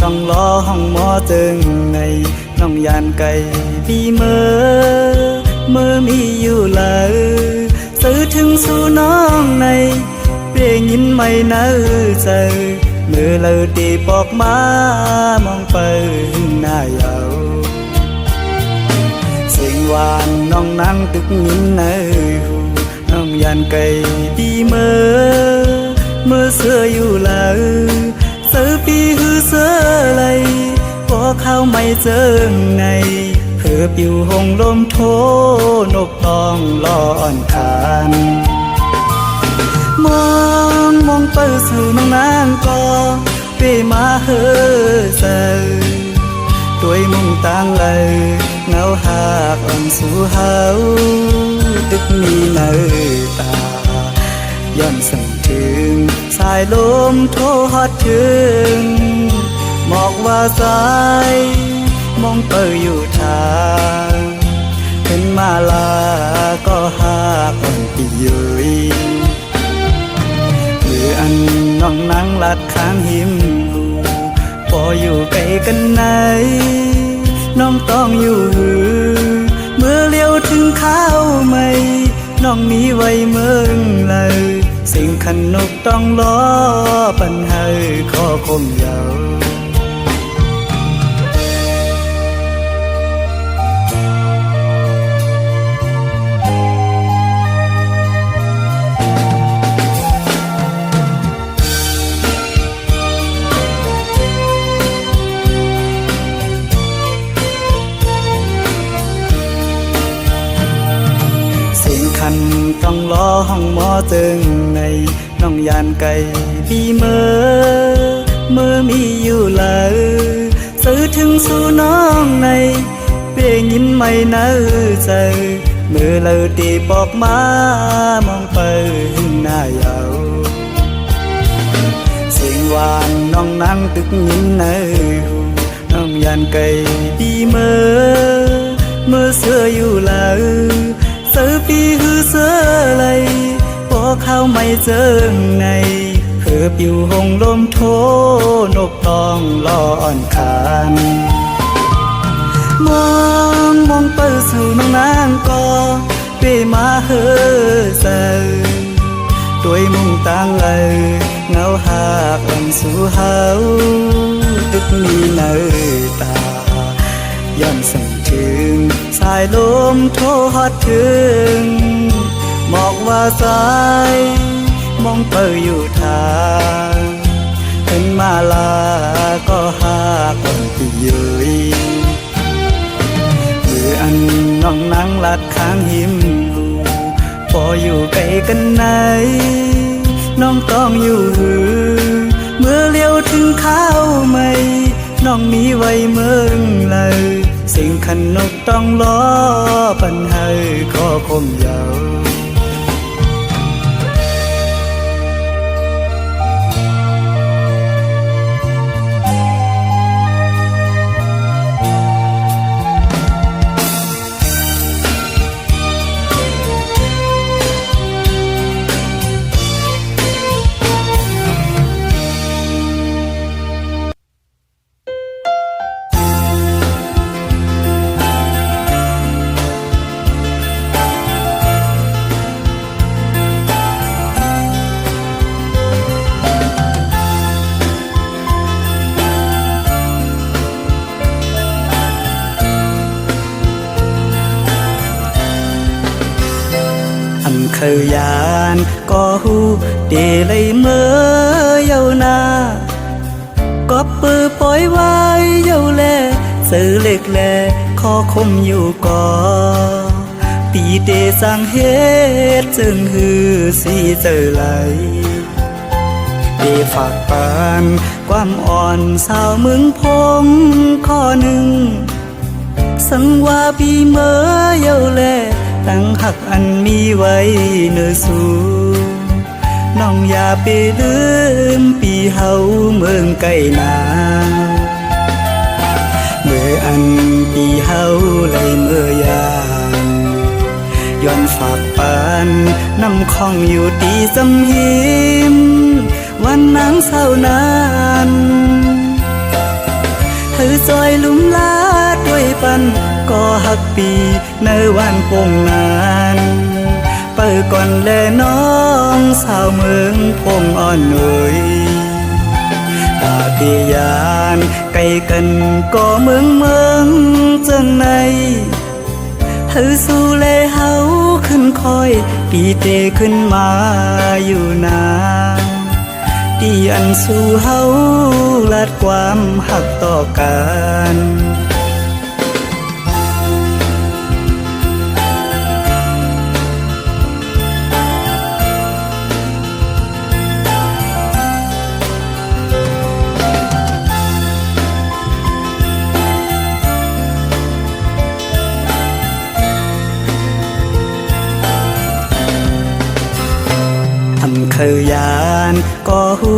ต้องรอห้องหมอจึงในน้องยานไก่ปีเมื่อมีอยู่เลยซื้อถึงสู่น้องในเปลี่ยนยินไม่เนื้อใจเมื่อเราตีปอกมามองไปหน้าเยาเสียงหวานน้องนั่งตึกยินเนื้อหูน้องยานไก่ปีเมื่อเสื้ออยู่เลยซื้อปีหือเสื้อไรพอเข้าไม่เจอไงเพื่อปิวหงลมโทนกต้องรออ่อนคานมองไปสู่น้องนางก็เปมาเฮือเซอด้วยมุงต่างเลยเงาหากอ่อนสู่เฮาตึกมีเนื้อตาย้อนสั่งถึงสายลมโทฮอดถึงหมอกว่าสายมองเปิดอยู่ทางเป็นมาลาก็หากอ่อนปีเยยหรืออันน้องนั่งลัดข้างหิมหูพออยู่ไกลกันไหนน้องต้องอยู่หือเมื่อเลี้ยวถึงข้าวไม่น้องมีไว้เมืองเลยสิ่งขนกต้องรอปัญหาขอคมยาวต้องรอห้องหมอจึงในน้องยานไก่ปีเมื่อมีอยู่เลยซื้อถึงสู่น้องในเปลี่ยนยินไม่เนื้อใจเมื่อเราตีปอกมามองไปหน้าเยาเสียงหวานน้องนั่งตึกยินเนื้อหูน้องยานไก่ปีเมื่อเสื้ออยู่เลยซื้อปีหือเสื้อไรพอเข้าไม่เจอไงเพื่อปิวหงลมโทนกต้องรออ่อนคานมองไปสู่น้องนางก็เปมาเฮือเซอด้วยมุงต่างเลยเงาหากอ่อนสู่เฮาตึกมีเนื้อตาย้อนสั่งถึงสายลมโทฮอดถึงหมอกว่าสายมองเปิดอยู่ทางเป็นมาลาก็หากอ่อนปีเยยหรืออันน้องนั่งลัดข้างหิมหูพออยู่ไกลกันไหนน้องต้องอยู่หือเมื่อเลี้ยวถึงข้าวไม่น้องมีไว้เมืองเลยสิ่งขนกต้องรอปัญหาขอคมยาวเคยยานก็หูเดเลยเมื่อเยานาก็ปือปล่อยไว้เยาแลซื้อเล็กแลขอคมอยู่ก่อปีเดสังเฮ็ดจึงหือสีเจอไหลเดฝากปานความอ่อนสาวเมืองพงข้อหนึ่งสังว่าปีเมื่อเยาแลตั้งหักอันมีไว้เนื้อสู่น้องอย่าไปลืมปีเฮาเมืองไกลนาเมื่ออันปีเฮาเลยเมื่อยามย้อนฝากปานน้ำคองอยู่ตีสำหิมวันนางเศร้านาน หือซอยลุมลาด้วยปันก็หักปีในวันปงนานเปิดก่อนแลน้องสาวเมืองพงอ่อนเอ๋ยตาเตียานไกลกันก็เมืองจังในหือสู้แลเฮาขึ้นคอยปีเตขึ้นมาอยู่นาที่อันสู่เฮาลาดความหักต่อกันทำเคยยานก็หู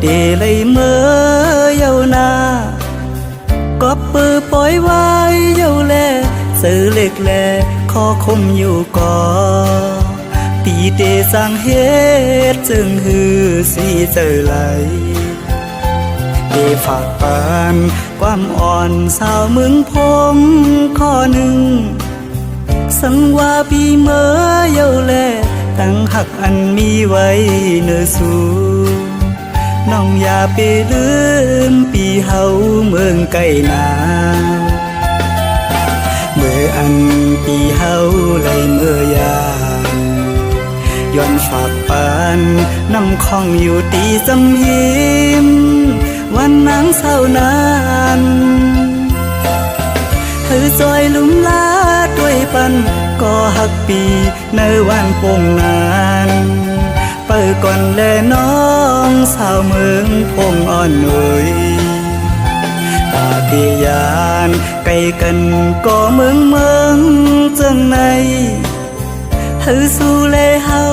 เดเลยเมื่อเยานาก็ปือปล่อยไว้เยาแลสื่อเล็กแลขอคมอยู่ก่อตีเดสั่งเหตุจึงหือสีเจอไหลเดฝากปานความอ่อนสาวเมืองพมข้อหนึ่งสังว่าปีเมื่อเยาแลตั้งหักอันมีไว้เนื้อสู่น้องอย่าไปลืมปีเฮาเมืองไกลนาเมื่ออันปีเฮาไหลเมื่อยามย้อนฝากปานน้ำคองอยู่ตีสำหิมวันนางเศร้านานหือซอยลุมลาด้วยปันก็หักปีในวันปงนานเปิดก่อนแลน้องสาวเมืองพงอ่อนเอ๋ยตาเตียานไกลกันก็เมืองจังในหือสู้แลเฮา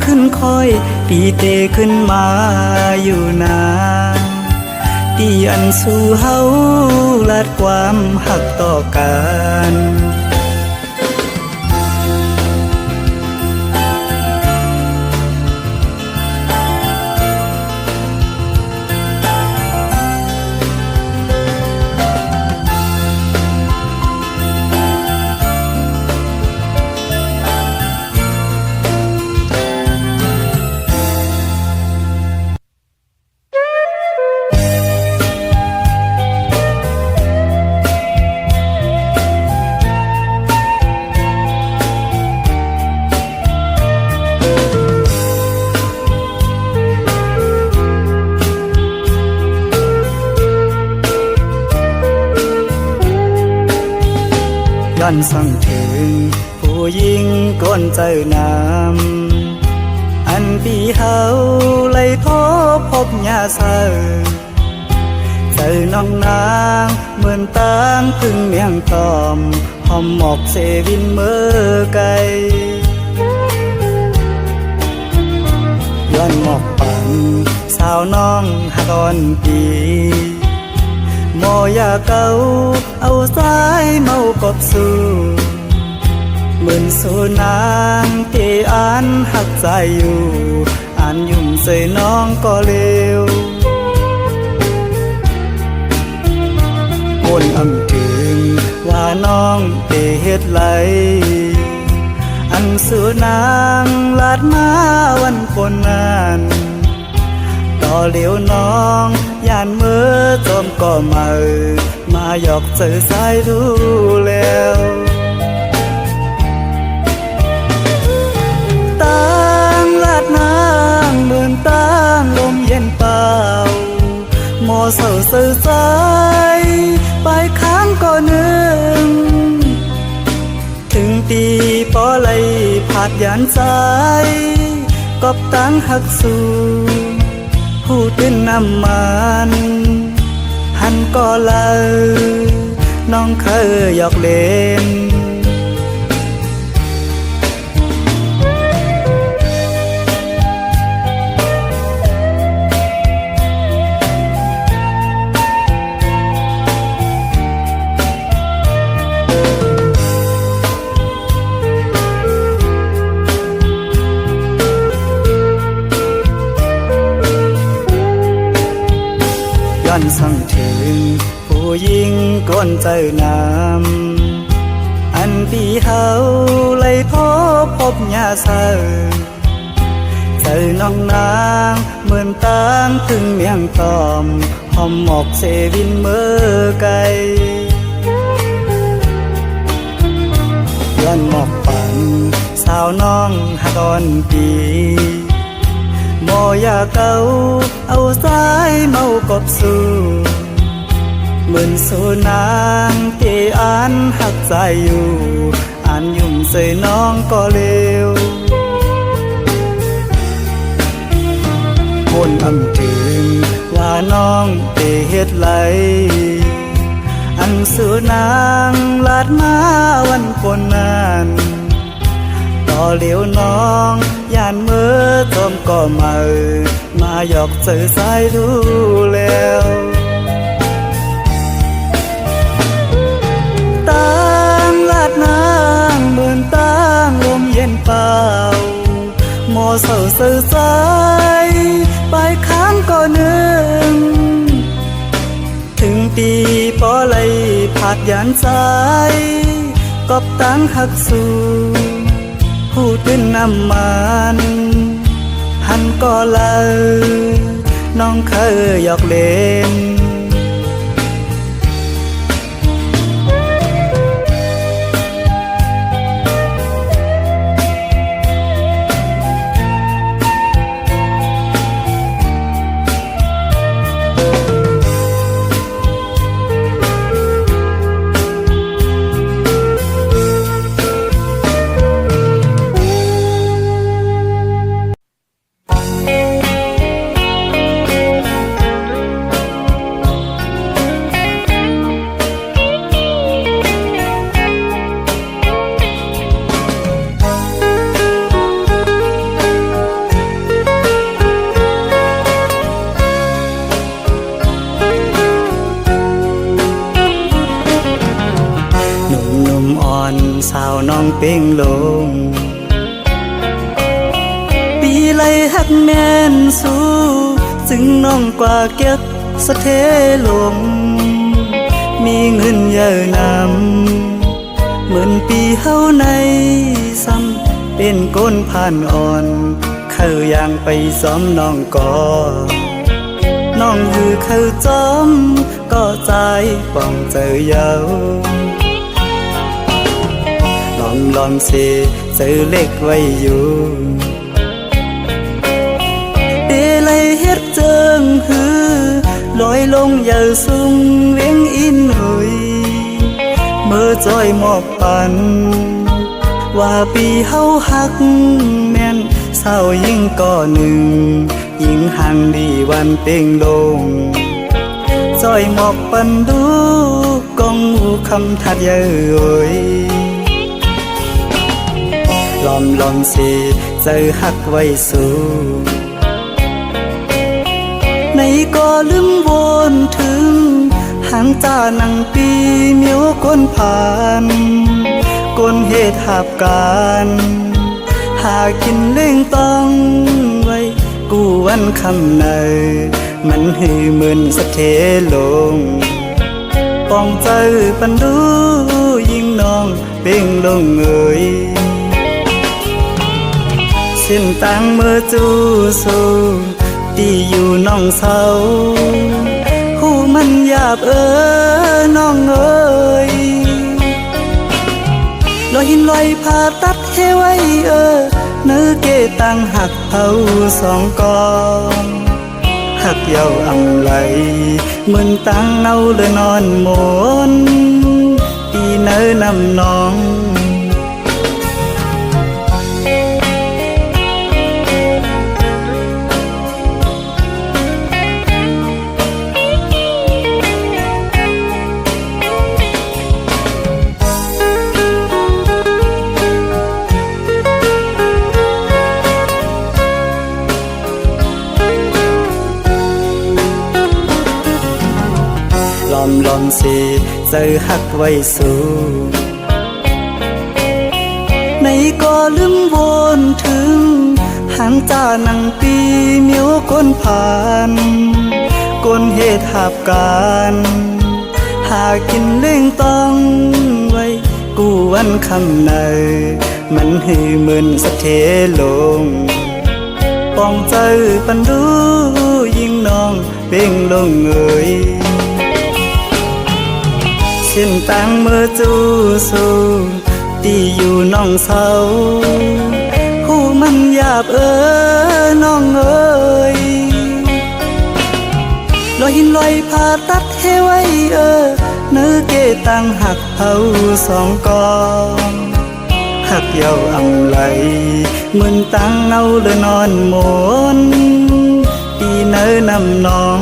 ขึ้นคอยปีเตขึ้นมาอยู่นาที่อันสู่เฮาลาดความหักต่อกันย้อนส่องถึงผู้หญิงก้นเจอนำอันปีเฮาไล่ทบพบยาเสอเจอน้องนางเหมือนตางพึ่งเมียงตอมหอมหมอกเสวินเมื่อไกลย้อนหมอกปั่นสาวน้องหาตอนปีโมยาเก่าเอาสายเมากบสู่เหมือนสูนางที่อ่านหักใจอยู่อ่านยุ่มใส่น้องก็เลวคนอำถึงว่าน้องเตเฮ็ดไหลอันสูนางลาดมาวันคนนั้นต่อเหลียวน้องย่านเมื่อจมก็มาหยอกเจอสายรู้แล้วตั้งลาดนางเหมือนตั้งลมเย็นเปล่าโมเศร้าเสื่อใจไปค้างก็นึงถึงตีปอไหลผาดยานสายกบตั้งหักสู่ผู้ตื่นน้ำมันหันก็เลยน้องเคยหยอกเล่น อนส่องถึงผู้ หญิงก้นเจอนำอันปีเฮาเลยพบยาเศร้าเจอน้องนางเหมือนต่างถึงเมียงตอมหอมหมอกเสวินเมื่อไกลย้อนหมอกปันสาวน้องหาตอนปีบ่อยากเก่าเอาสายเมากบสู่เหมือนสู่นางที่อ่านหักใจอยู่อ่านยุ่มใส่น้องก็เลวคนอำถึงว่าน้องเตเฮ็ดไหลอันสู่นางลาดมาวันปนนั้นต่อเหลียวน้องย่านเมื่อจมก็มาหยอกเจอสายดูแล้วต่างลาดนางเหมือนต่างลมเย็นเปล่าโมเศร้าเสื่อใจไปค้างก็นึงถึงปีปอไหลผาดยานใจกอบตั้งหักสู่ผู้ตื่นน้ำมันหันก็เลยน้องเคยหยอกเล่นสาวน้องเป่งลงปีไล่หักแม่นสู้จึงน้องกว่าเก็บสะเทลงมีเงินเยอะนำเหมือนปีเฮาในซ้ำเป็นก้นผ่านอ่อนเข้าย่างไปซ้อมน้องก่อน้องคือเข้าจอมก็ใจป้องเจอเยาลองเสเจอเล็กไว้อยู่เดลัยเฮ็ดเจิงหือลอยลงอย่าสูงเลี้ยงอินหุยเมื่อจอยหมอกปันว่าปีเฮาหักแม่นเศร้ายิ่งก่อหนึ่งยิ่งห่างดีวันเป่งลงจอยหมอกปันดูกองหูคำทัดเย้ยลองสิเจอหักไว้สู่ในก็ลืมวนถึงหางจานังปีเมียวก้นผ่านก้นเหตุหาบการหากินเล่งต้องไว้กูวันคำในมันหือเหมือนสะเทลงป้องเจอปันดูยิ่งน้องเป่งลงเอ่ยสิ้นตังเมื่อจูสู่ตีอยู่น้องเศร้าหูมันหยาบน้องเอ้ยลอยหินลอยผ่าตัดให้ไว้เนื้อเกตังหักเผาสองกองหักเยาอำไหลเหมือนตังเนาเลยนอนหมนปีเนื้อนำน้องลองสิเจอหักไว้สู่ในก็ลืมวนถึงหางจานังปีเมียวก้นผ่านก้นเหตุหาบการห ากินเล่งต้องไว้กูวันคำในมันหือเหมือนสะเทลงปองใจปันดูยิ่งน้องเป่งลงเอ่ยเส้นตังเมื่อจูสูตีอยู่น้องเศร้าหูมันหยาบน้องเอ่ยลอยหินลอยผ่าตัดให้ไว้เนื้อเกตังหักเผาสองกองหักเยาอำไหลเหมือนตังเอาเลยนอนหมนตีเนื้อนำน้อง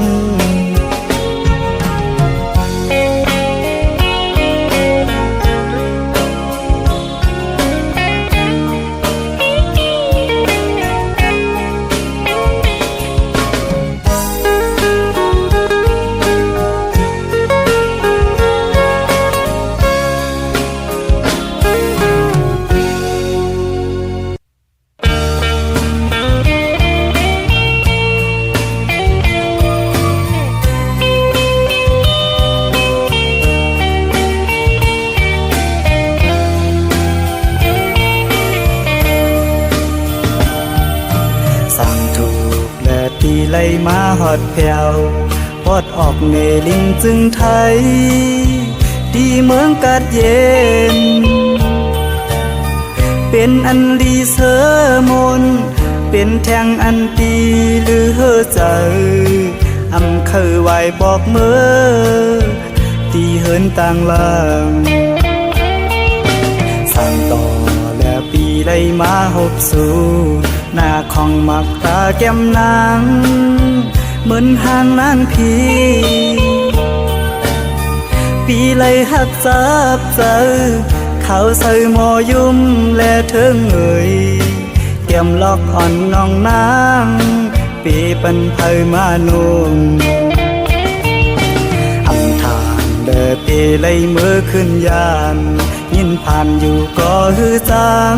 ตีไล่มาหอดแผ่วพอดออกเนลิงจึงไทยดีเมืองกาดเย็นเป็นอันลีเสมนเป็นแทงอันตีหรือเฮอใจอำเคยไหวบอกเมื่อตีเหินต่างลางสั่งต่อและปีไล่มาหบสู่หน้าของมักตาแก้มนางเหมือนห่างนางพีปีไล่หักจับเจอเขาใส่หมอยุ่มและเทิงเอ่ยเตรียมล็อกอ่อนน้องนางปีปันเผยมานุ่มอำทานเดอปีไล่มือขึ้นยานยินผ่านอยู่ก็ฮือจัง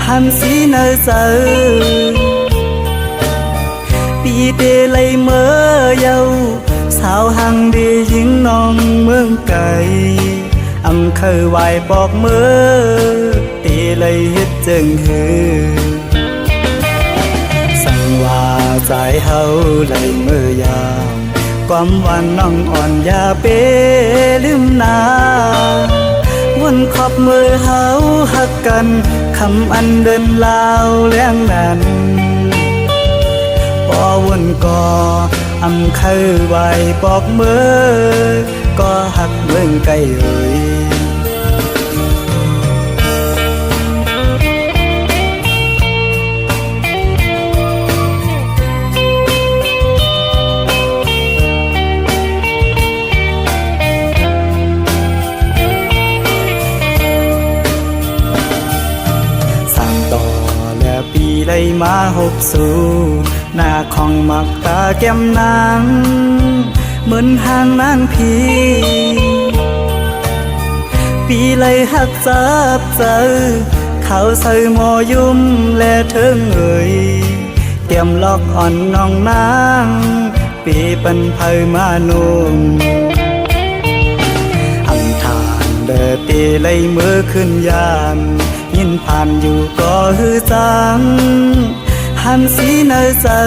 หันสีเนอเจอปีเดเลยเมื่อเยาสาวหังดียิงน้องเมืองไก่อำเคยไหวบอกเมื่อตีเลยเฮ็ดจึงฮือสั่งว่าใจเฮาเลยเมื่อยามความหวานน้องอ่อนยาเปลืมนาวนขอบมือเฮาหักกันคำอันเดินลาวแรงนั้นบ่วนก่ออำเคยไหวบอกเมื่อก็หักเมืองไกลเอ่ยไล่มาหบสู่หน้าของมักตาแก้มนางเหมือนห่างนางพีปีไล่หักจับเจอเขาใส่หมอยุ่มและเทิงเอ่ยเตรียมล็อกอ่อนน้องนางปีปันเผยมานุ่มอำทานเดอตีไล่มือขึ้นยานยินผ่านอยู่ก็ฮือจังหันสีเนอเจอ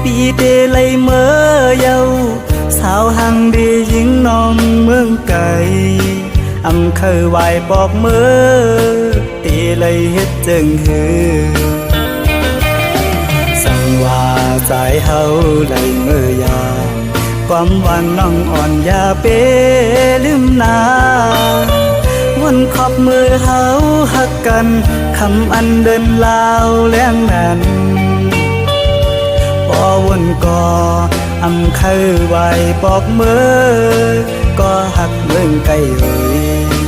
ปีเดเลยเมื่อเยาสาวหังดียิงน้องเมืองไก่อำเคยไหวบอกเมื่อตีเลยเฮ็ดจึงฮือสั่งว่าใจเฮาเลยเมื่อยามความหวังน้องอ่อนยาเปลืมนาวนขอบมือเฮาหักกันคำอันเดินลาวแรงนั้นบ่วนก่ออำเคยไหวบอกเมื่อก็หักเมืองไกลเอ่ย